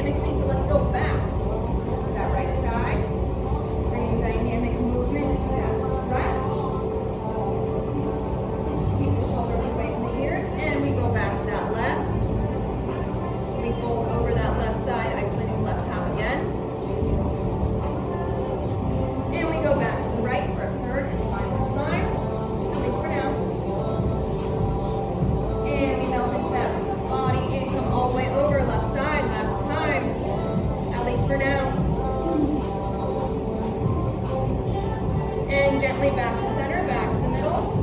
dynamically, so let's go back to that right side. Bring dynamic movement to that stretch. Keep the shoulders away from the ears, and we go back to that left. We fold over that left side, isolating the left half again. And we go back to the right for a third and final time. At least for now. And we melt into that body and come all the way over left side. Last time. At least for now. And gently back to center, back to the middle.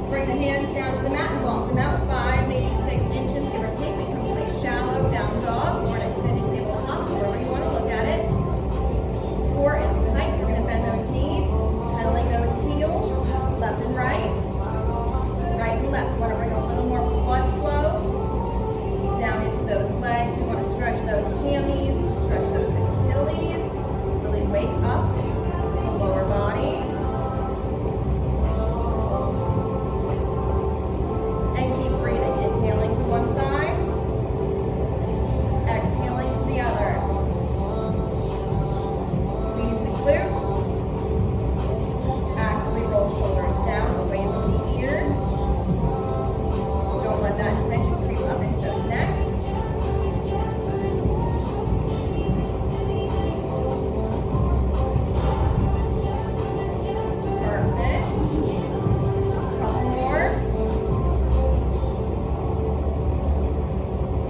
Bring the hands down to the mat and walk them out 5, maybe 6 inches, give or take. We come to a shallow down dog or an extended tabletop, wherever you want to look at it. Core is tight. You're going to bend those knees, pedaling those heels, left and right, right and left. We want to bring a little more blood flow down into those legs. We want to stretch those hammies, stretch those Achilles, really wake up the lower body. And keep breathing, inhaling to one side, exhaling to the other. Squeeze the glutes. Actively roll shoulders down, away from the ears. Don't let that tension creep up into those necks. Perfect. Couple more.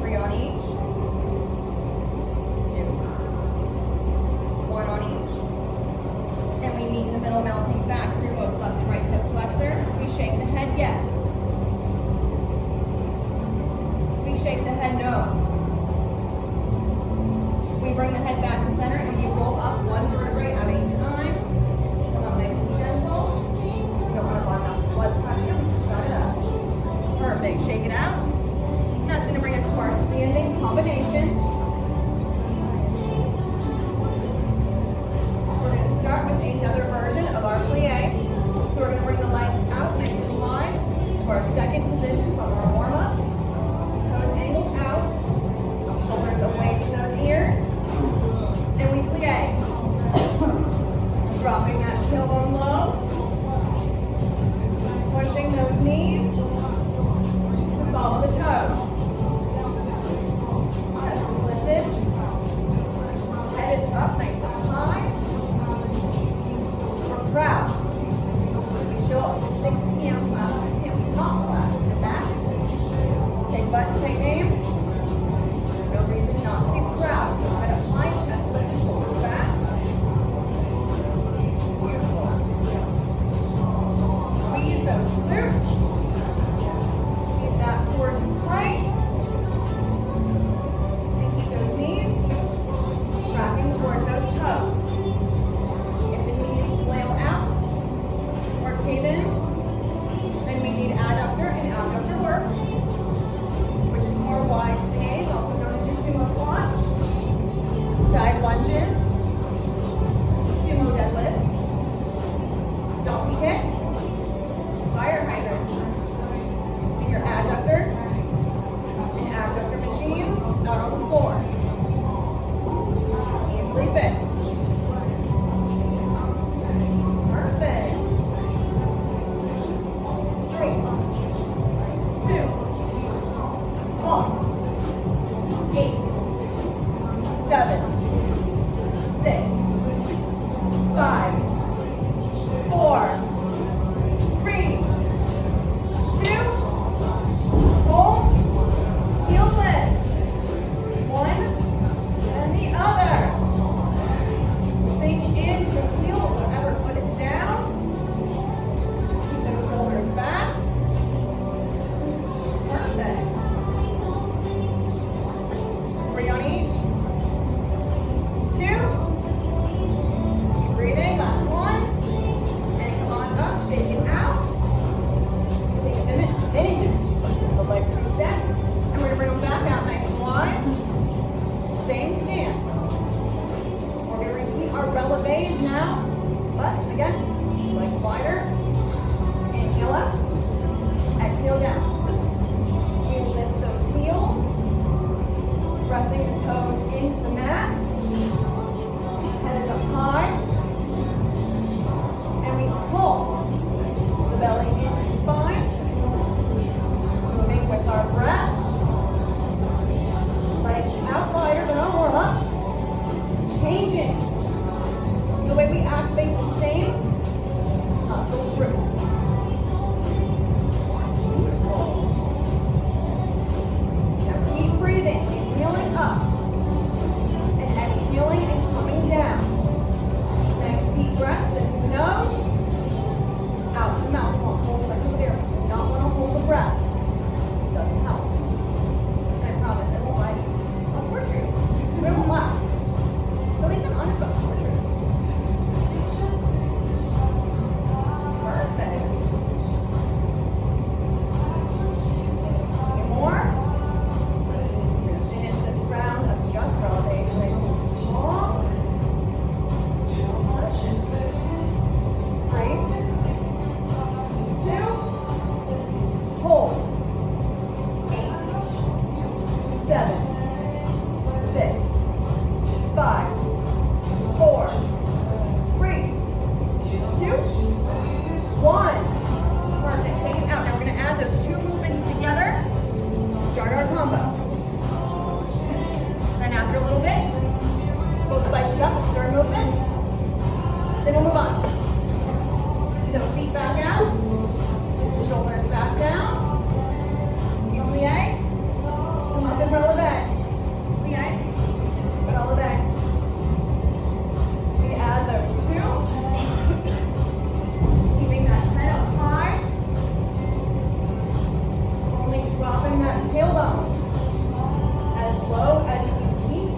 3 on each. 2. 1 on each. And we meet in the middle, melting back through both left and right hip flexor. We shake the head, yes. We shake the head, no. We bring the head back to center and we roll up 1 vertebrae at a time. Come nice and gentle. You don't want to block out blood pressure. Set it up. Perfect. Shake it out. That's going to bring us to our standing combination. We're going to start with another version of our plie. So we're going to bring the legs out nice and wide to our second position from our warm-up. Toes angled out, shoulders away from those ears, and we plie. Dropping that tailbone low, pushing those knees to follow the toes. Chest is lifted, head is up nice and high. We're proud. We show up at 6 p.m. Pop class in the back. Take buttons, take names. No reason not to be proud. So try to find chest, lift the shoulders back. Beautiful. Squeeze those glutes. Keep that core tight. And keep those knees tracking towards those toes. If the knees flail out or cave in, then we need adductor and abductor work, which is more wide plays, also known as your sumo squat, side lunges, sumo deadlifts, stompy kicks, fire hydrants, and your adductor and abductor machines out on the floor. Easily fixed. Perfect. 3, 2, pulse. 8, 7, 6, 5, 4, 3, 2, hold, heels lift. 1 and the other. Sink into the heel, whatever foot is down. Keep those shoulders back. Perfect. 3 on each. Pressing the toes into the mat. Head is up high. And we pull the belly into the spine. Moving with our breath. Legs out wider than our warm-up. Changing the way we activate the same muscle groups. Now keep breathing, inhaling up and exhaling and coming down. Nice deep breaths in the nose, out the mouth. Don't hold like a bear. Do not want to hold the breath. It doesn't help. And I promise I won't lie to you. I'll torture you. I won't laugh. At least I'm honest about torture. Perfect. Any more? We're going to finish this round of just relaxing. Nice and strong. 3, 2, hold. 8, 7, 6, 5, 4, 3, 2, 1. Perfect. Take it out. Now we're going to add those two movements together to start our combo. Then after a little bit, we'll spice it up with third movement. Then we'll move on. So feet back out, shoulders back down. Plie. Come up and releve. Plie. Releve. We add those two. Keeping that head up high. Only dropping that tailbone as low as you can keep.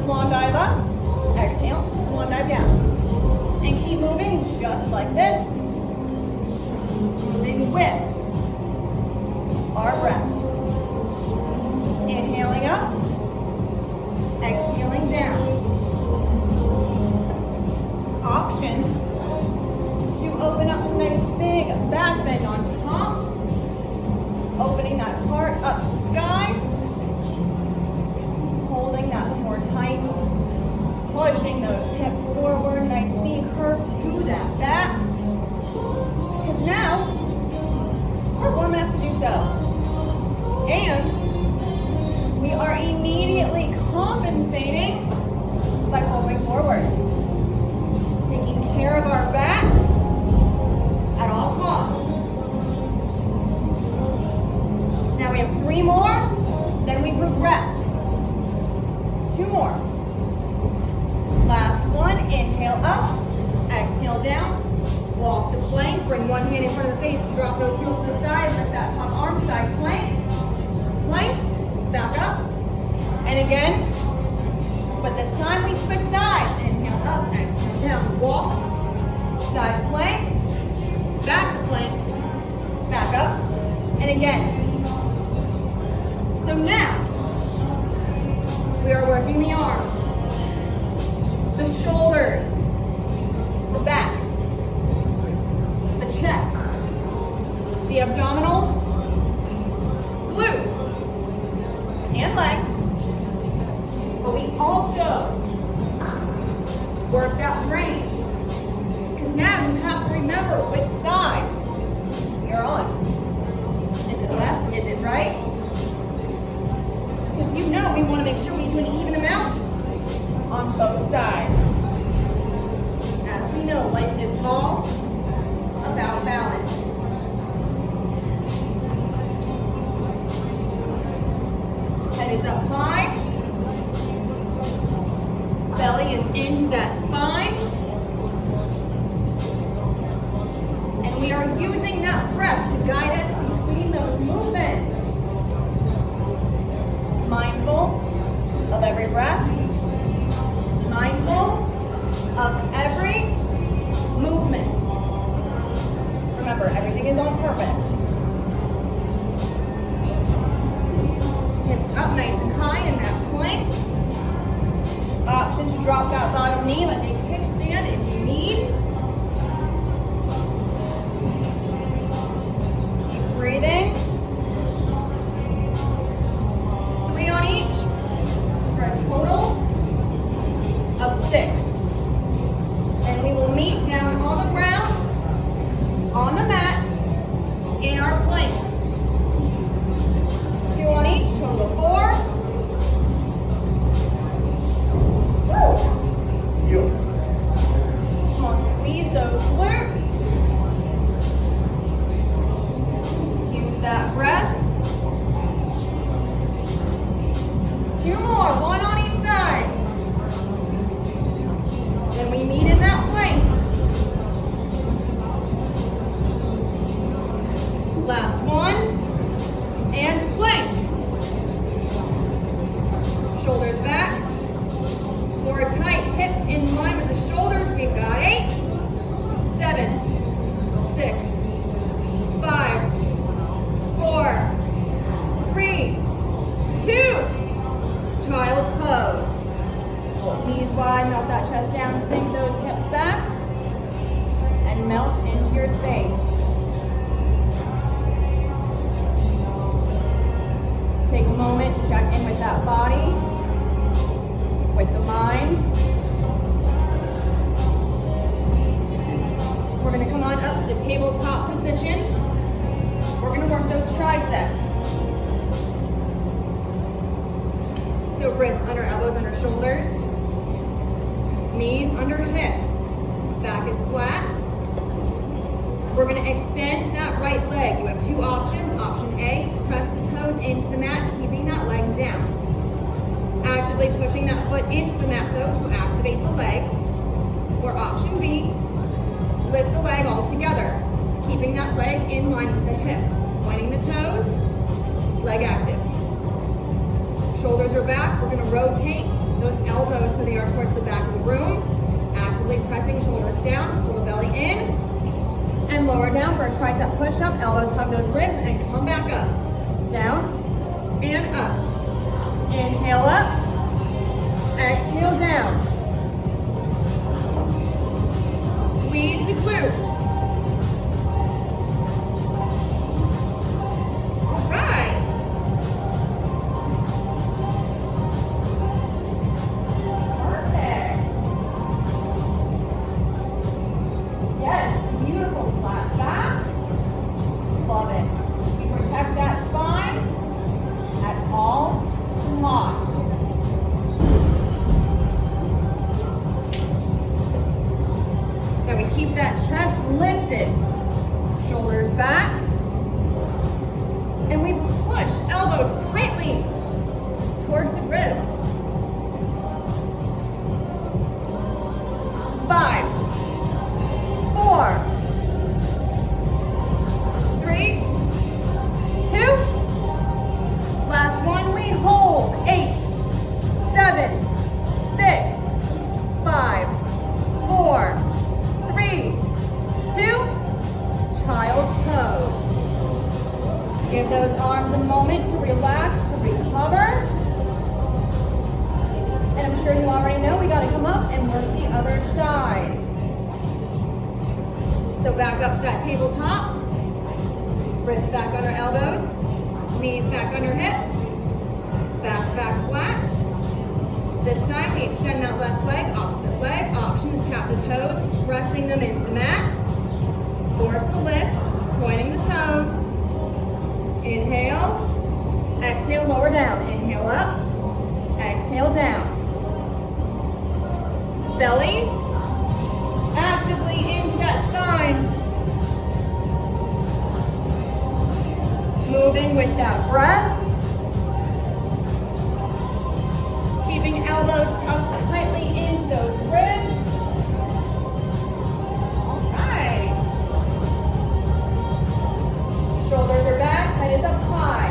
swan dive up. Exhale, swan dive down. And keep moving just like this. Moving with our breath. Inhaling up. Exhaling down. Option to open up a nice big back bend on top. Opening that heart up to the sky. Holding that core tight. Pushing those hips forward. Nice C curve to that back. Because now, we're warming up to do so. And we are immediately compensating by holding forward. Taking care of our back at all costs. Now we have 3 more, then we progress. 2 more. Last one, inhale up, exhale down, walk to plank, bring one hand in front of the face, drop those heels to the side, lift that top arm, side plank, plank, back up, and again, but this time we switch sides, inhale up, exhale down, walk, side plank, back to plank, back up, and again. So now, we are working the arms, the shoulders, the back, the chest, the abdominals, glutes, and legs. But we also work that brain. Because now you have to remember which side you're on. Is it left? Is it right? Because you know we want to make sure we do an even amount on both sides. As we know, life is all about balance. Head is up high. Belly is into that spine. And we are using that breath to guide us between those movements. Mindful of every breath. Mindful of every movement. Remember, everything is on purpose. Hips up nice and high in that plank. Option to drop that bottom knee, let me kickstand if you need. Keep breathing. 3 on each for a total of 6. And we will meet down on the ground, on the mat, in our plank. 2 on each, total of 4. Come on, squeeze those glutes. Use that breath. 2 more, 1 on each side. Then we meet in that plank. Last one. And plank. Shoulders back. More tight hips in line with the shoulders. We've got 8, 7, 6, 5, 4, 3, 2. Child's pose. Knees wide, melt that chest down, sink those hips back, and melt into your space. Take a moment to check in with that body, with the mind. We're going to come on up to the tabletop position. We're going to work those triceps. So wrists under elbows, under shoulders. Knees under hips. Back is flat. We're going to extend that right leg. You have 2 options. Option A, press the toes into the mat, keeping that leg down. Actively pushing that foot into the mat though to activate the leg. Or option B, lift the leg all together, keeping that leg in line with the hip. Pointing the toes, leg active. Shoulders are back. We're going to rotate those elbows so they are towards the back of the room. Actively pressing shoulders down, pull the belly in, and lower down for a tricep push-up. Elbows hug those ribs and come back up. Down and up. Inhale up. Exhale down. Squeeze the glutes. All right. Perfect. Yes, beautiful flat backs. Love it. We protect that spine at all costs. Now we keep that chest lifted, shoulders back, and we push elbows tightly towards the ribs. 5, 4, 3, 2. Last one, we hold. 8, 7, 6, 5, 4, 3, 2, child's pose. Give those arms a moment to relax, to recover. And I'm sure you already know we gotta come up and work the other side. So back up to that tabletop. Wrists back under elbows. Knees back under hips. Back flat. This time we extend that left leg, opposite leg. Option to tap the toes, pressing them into the mat. Force the lift, pointing the toes. Inhale. Exhale, lower down. Inhale up. Exhale down. Belly actively into that spine. Moving with that breath. Keeping elbows tucked tightly into those ribs. All right. Shoulders are back, head is up high.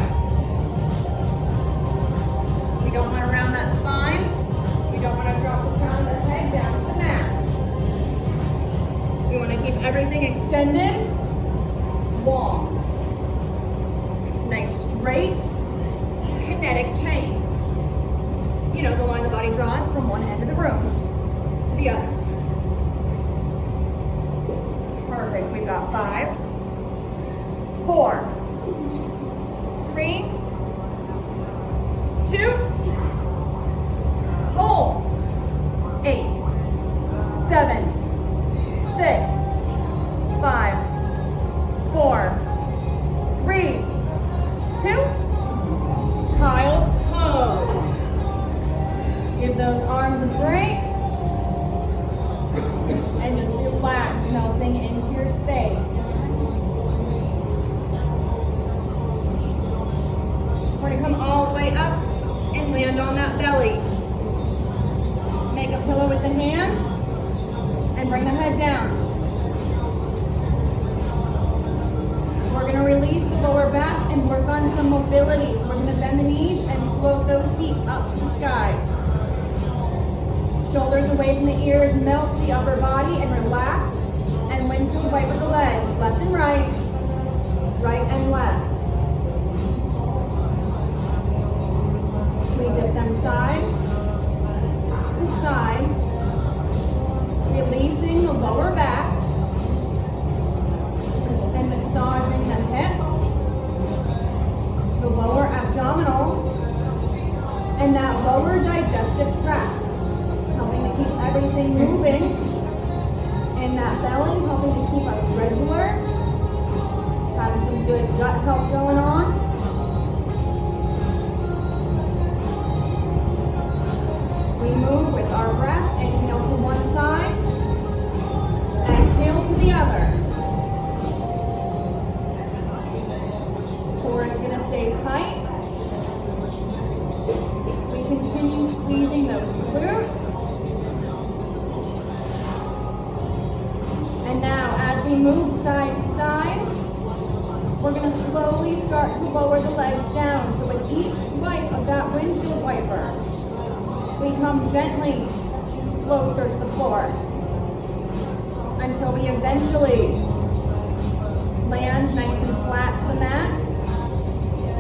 We don't want to round that spine. We don't want to drop the crown of the head down to the mat. We want to keep everything extended, long. Nice straight, kinetic chain. You know, the line the body draws from one end of the room to the other. Perfect. We've got 5, 4, 3, 2, hold. 8, 7, 6, 5, 4, 3, 2, child's pose. Give those arms a break and just relax, melting into your space. We're going to come all the way up and land on that belly. Make a pillow with the hands and bring the head down. We're going to release the lower back and work on some mobility. So we're going to bend the knees and float those feet up to the sky. Shoulders away from the ears, melt to the upper body and relax. And windshield wiper the legs, left and right and left. We dip them side to side, releasing the lower back and massaging the hips, the lower abdominals, and that lower digestive tract, helping to keep everything moving, and that belly helping to keep us regular, having some good gut health going on. We move with our breath. Inhale to one side, exhale to the other. Core is going to stay tight. We continue squeezing those glutes. And now, as we move side to side, we're going to slowly start to lower the legs down. So with each swipe of that windshield wiper, we we come gently closer to the floor until we eventually land nice and flat to the mat.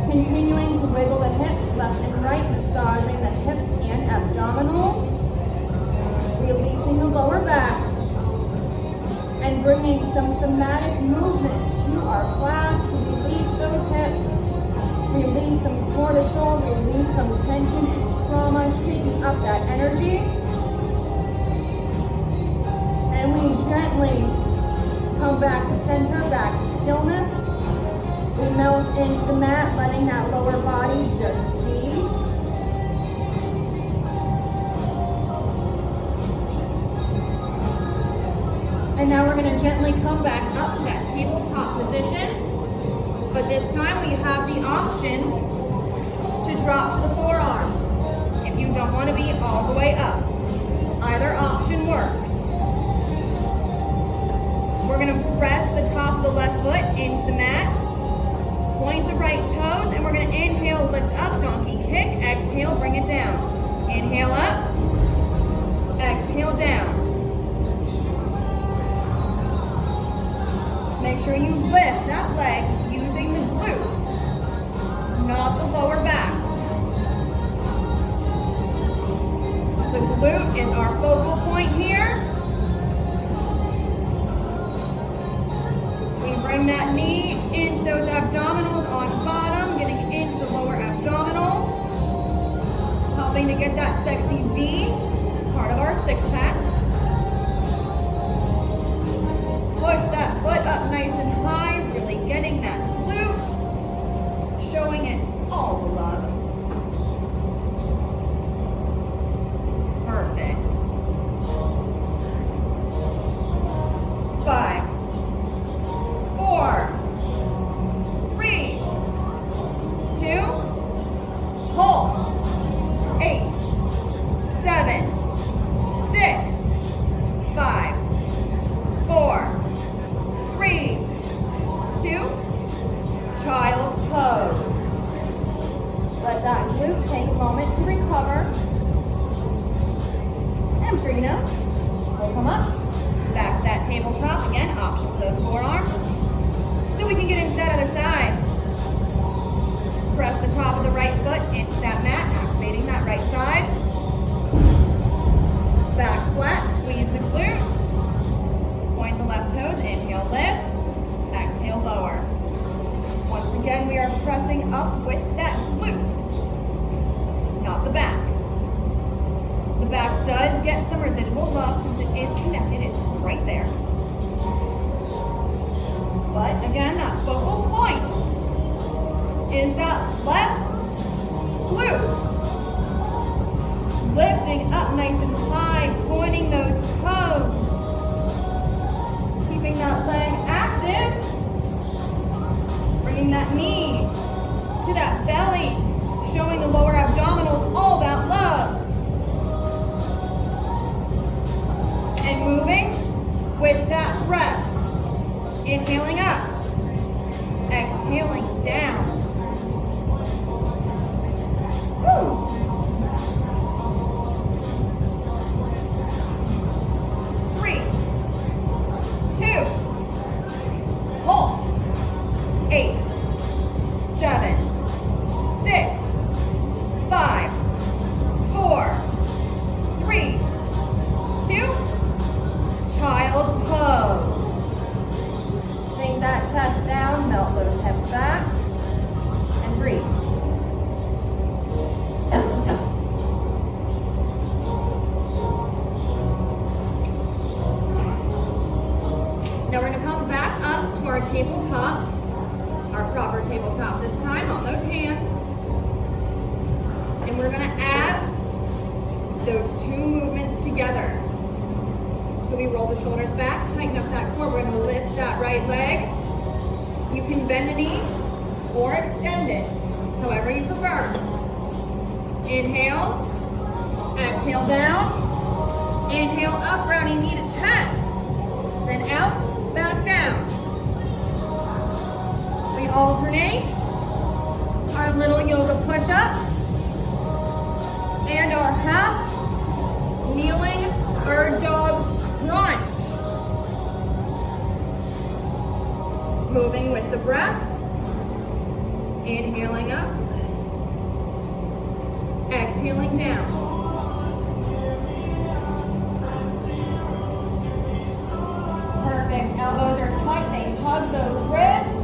Continuing to wiggle the hips left and right, massaging the hips and abdominals. Releasing the lower back and bringing some somatic movement to our class to release those hips, release some cortisol, release some tension and trauma, shaking up that energy. And we gently come back to center, back to stillness. We melt into the mat, letting that lower body just be. And now we're going to gently come back up to that tabletop position. But this time we have the option to drop to the forearm if you don't want to be all the way up. Either option works. We're going to press the top of the left foot into the mat. Point the right toes, and we're going to inhale, lift up, donkey kick. Exhale, bring it down. Inhale up. Exhale down. Make sure you lift that leg using the glute, not the lower back. The glute is our focal point here. We bring that knee into those abdominals on bottom, getting into the lower abdominal, helping to get that sexy V, part of our six pack. Push that foot up nice and high, really getting that glute, showing it all the love. Perfect. 5, 4, 3, 2, pulse. 8, 7, 6, 5, 4, 3, 2, child pose. Let that glute take a moment to recover. And I'm sure you know, we'll come up, back to that tabletop. Again, option for those forearms. So we can get into that other side. Press the top of the right foot into that mat, activating that right side. Back flat, squeeze the glutes. Point the left toes, inhale, lift. Exhale, lower. Once again, we are pressing up with that glute, not the back. The back does get some residual love since it is connected, it's right there. But again, that focal point is that left glute. Lifting up nice and high, pointing those toes. Keeping that leg active. Bringing that knee to that belly, showing the lower abdominals all that love. And moving with that breath. Inhaling up, exhaling down. Woo. Pulse. 8, 7, 6, 5, 4, 3, 2, child pose. Sink that chest down, melt those hips back, and breathe. Now we're going to come back up to our tabletop, our proper tabletop this time on those hands. And we're going to add those two movements together. So we roll the shoulders back, tighten up that core. We're going to lift that right leg. You can bend the knee or extend it, however you prefer. Inhale, exhale down. Inhale up, rounding knee to chest. Then out, back down. We alternate our little yoga push-up and our half the breath. Inhaling up. Exhaling down. Perfect. Elbows are tight. They hug those ribs.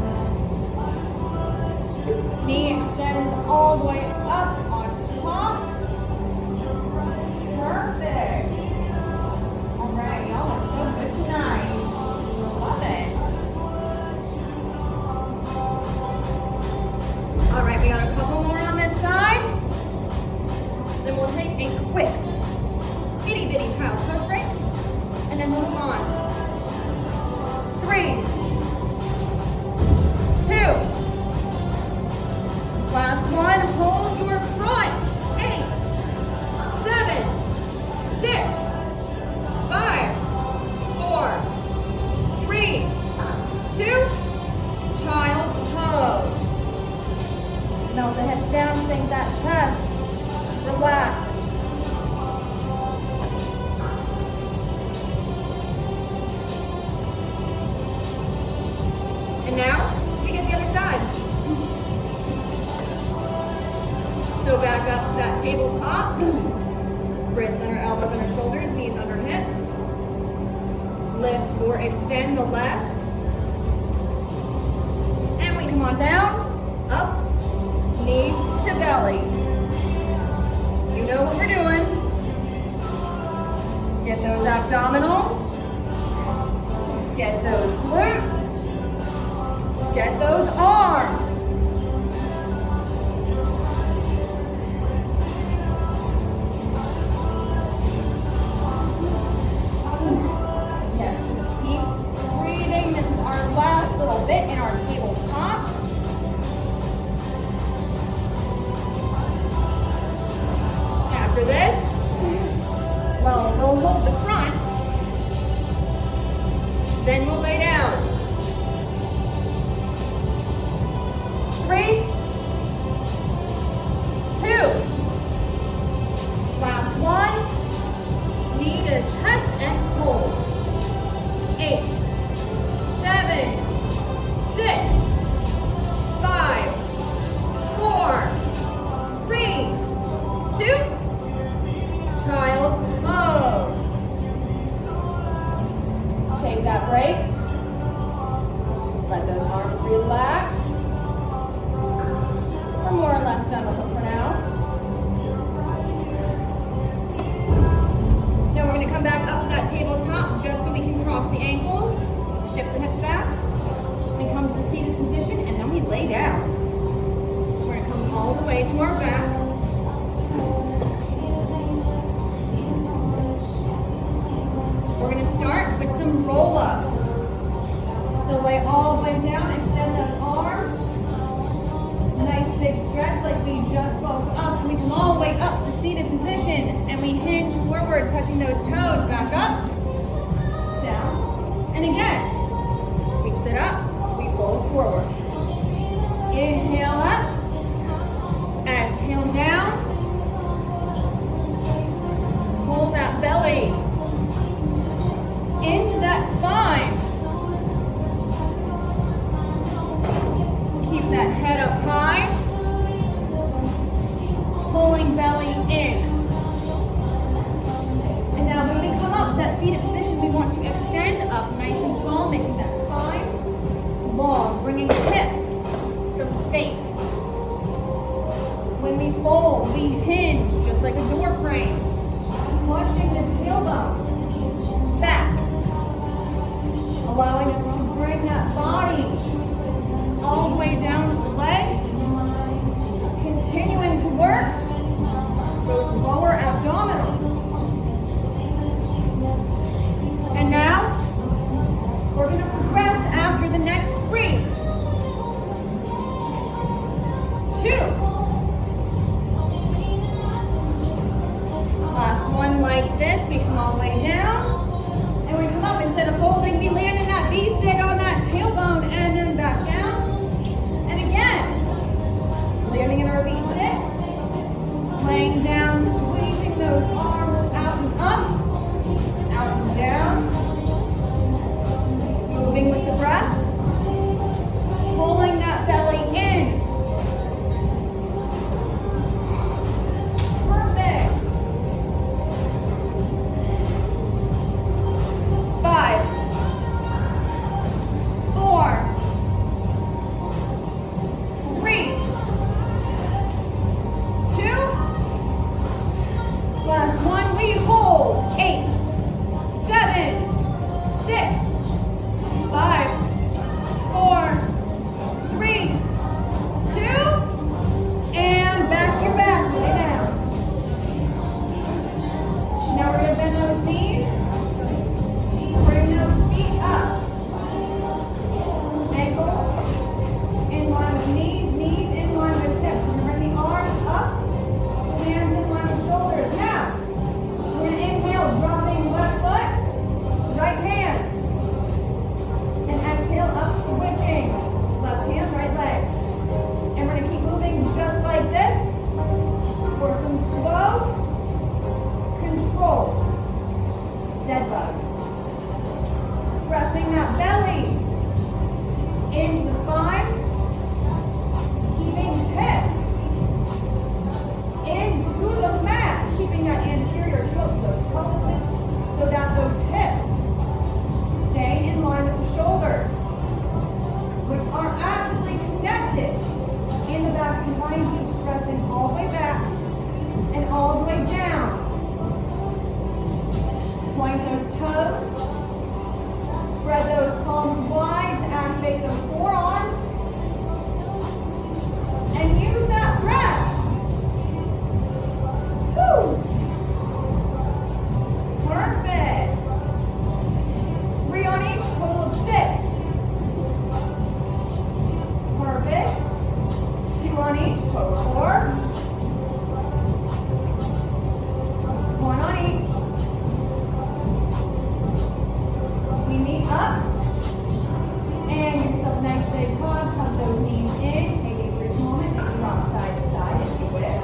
Knee extends all the way up onto top. Perfect. All right, y'all look so good tonight. Love it. All right, we got a couple more on this side. Then we'll take a quick itty bitty child's pose break, and then we'll move on. 3, 2. Last one, hold your crunch. 8, 7, 6, 5, 4, 3, 2, child's pose. Melt the hips down, sink that chest. Relax. And now, we get the other side. So back up to that tabletop. Wrists under elbows, under shoulders, knees under hips. Lift or extend the left. And we come on down, up, knee to belly. You know what we're doing. Get those abdominals. Get those glutes. Get those arms. Yes, just keep breathing. This is our last little bit in our tabletop. After this, well, we'll hold the crunch. Then we'll lay down. 3, 2. Last one. Knee to chest and hold. 8, 7, 6, 5, 4, 3, 2. Child's pose. Take that break. Let those arms relax. We're more or less done with it for now. Now we're going to come back up to that tabletop just so we can cross the ankles, shift the hips back, and come to the seated position, and then we lay down. We're going to come all the way to our back. We're going to start with some roll-ups. So lay all the way down, extend those arms. Nice big stretch like we just woke up, and we come all the way up to the seated position, and we hinge forward, touching those toes. Back up, down, and again. We sit up, we fold forward. Inhale up, exhale down. Hold that belly into that spine. Keep that head up high. Pulling belly in. And now when we come up to that seated position, we want to extend up nice and tall, making that spine long, bringing the hips some space. When we fold, we hinge just like a door frame, pushing the tailbone back, allowing us to bring that body all the way down to the legs, continuing to work those Right those toes. Spread those palms wide to activate those forearms. And use that breath. Woo! Perfect. 3 on each, total of 6. Perfect. 2 on each, total of 4. 1 on each. We meet up. And give yourself a nice big hug. Hug those knees in. Take a brief moment. Maybe rock side to side if you wish.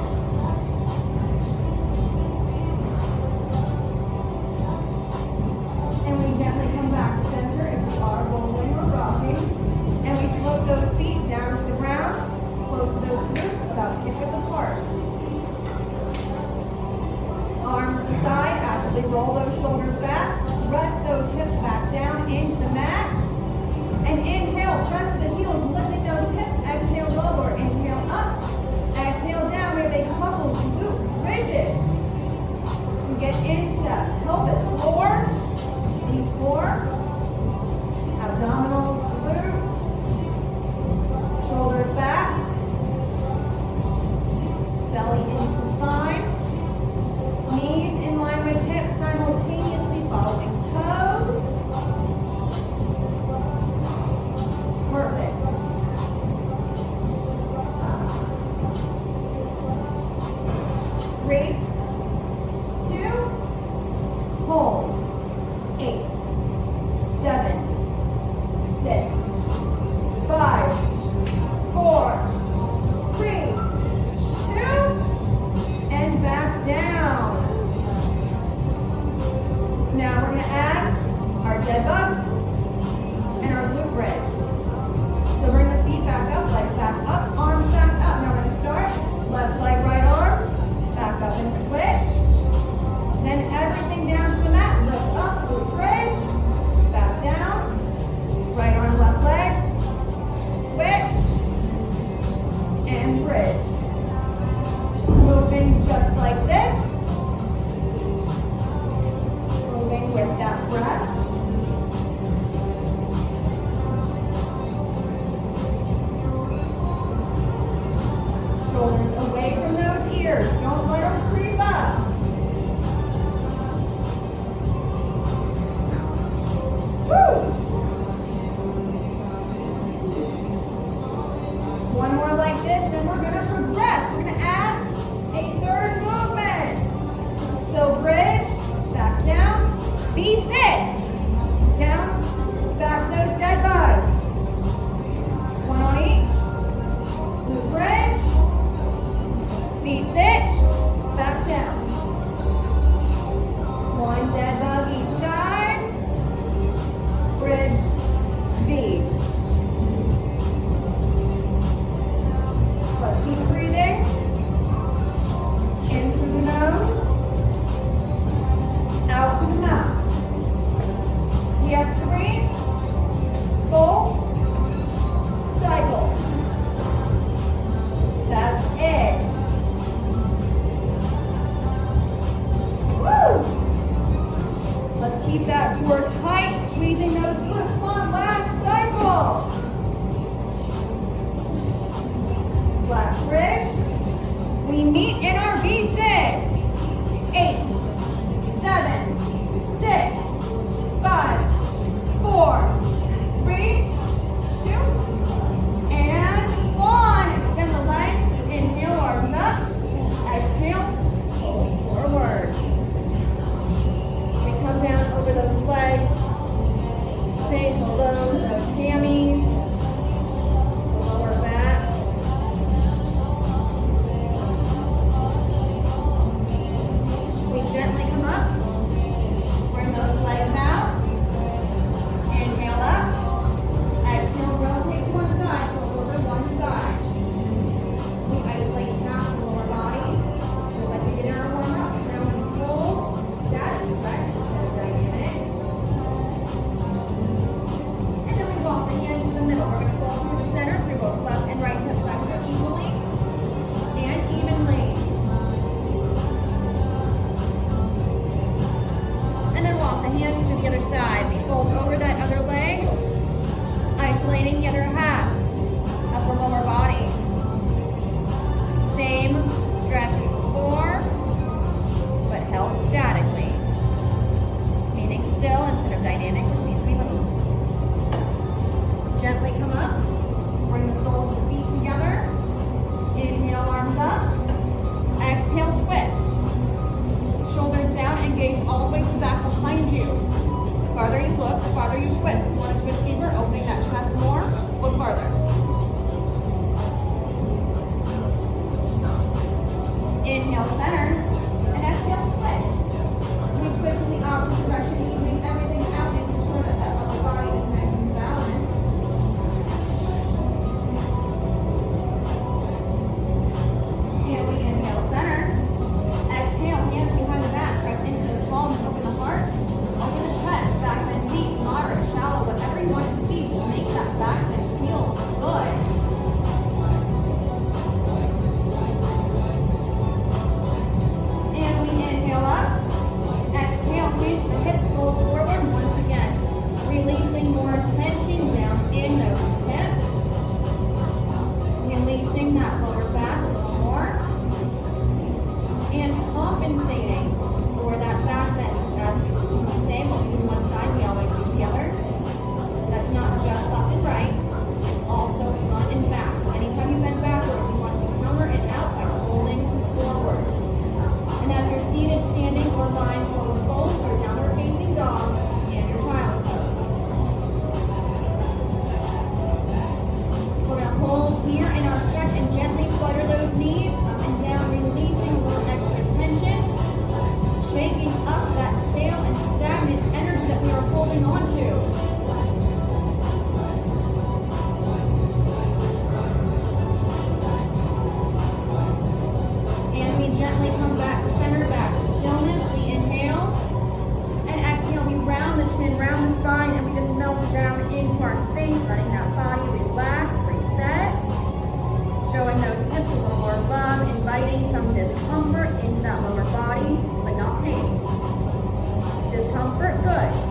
And we gently come back to center if we are rolling or rocking. And we float those feet down to the ground, close to those glutes, about hip width apart. Arms to the side, actively roll those shoulders back. Rest those hips back down into the mat. And inhale, press the heels, lifting those hips. Exhale, lower. Inhale, up. Exhale, down. We have a couple glute bridges to get into that pelvic floor. Deep core, abdominals, glutes, shoulders back, belly into the spine, knees in line with hips, simultaneously following toes. Perfect. Three, 2, hold. 8, 7, 6, 5, 4, 3, 2, and back down. Now we're going to add our dead bugs and our glute bridge. So bring the feet back up, legs back up, arms back up. Now we're going to start left leg, right arm, back up and switch. Then everything down to the mat, lift up, glute bridge, back down, right arm, left leg, switch, and bridge. Moving just like this, moving with that breath. Shoulders away from those ears, don't let them creep up. One more like this, then we're going to progress. We're going to add a third movement. So bridge, back down, V-sit. Down, back to those dead bugs. 1 on each. Glute bridge, V-sit, back down. 1 dead bug each side. Bridge, V. Let's keep breathing. In through the nose, out through the mouth. We have 3 full cycles. That's it. Woo! Let's keep that core tight, squeezing those glutes. Come on, last cycle. Flat bridge. We meet in our V-sit. 8, 7, 6, 5, 4, 3, 2, and 1. Extend the legs. Inhale, arms up. Exhale, fold forward. We come down over those legs. Say hello to those hammies. Lower back. hands to the other side. We fold over that other leg, isolating the other half of the lower body. Same stretch as before, but held statically. Meaning still instead of dynamic, which means we move. Gently come up, bring the soles of the feet together. Inhale, arms up. Exhale, twist. Shoulders down and gaze all the way to the back behind you. The farther you look, the farther you twist. If you want to twist deeper, opening that chest more, look farther. Inhale, center, and exhale, switch. We twist in the opposite direction, evening everything out, making sure that that upper body is nice and balanced. And we inhale, center. Exhale, hands behind the back, press into the palms, open the heart, open the chest, back bend deep, moderate, shallow, whatever you want it to be. Just make that back bend feel good. And we inhale up, exhale, hinge the hips, go forward once again, releasing more tension down in those hips, releasing that lower back a little more. And compensating for that back bend. As we say, when we do one side, we always do the other. That's not just left and right, it's also front and back. So anytime you bend backwards, you want to counter it out by holding forward. And as you're seated, standing, or lying, forward fold or downward facing dog and your child pose. We're going to hold here in our stretch and gently flutter those knees up and down, releasing a little extra tension, shaking up that stale and stagnant energy that we are holding on to. And we gently come back to center, back to stillness. We inhale and exhale. We round the chin, round the spine, and we just melt down into our space, letting that body relax, reset. Showing those hips a little more love, inviting some discomfort into that lower body, but not pain. Discomfort, good.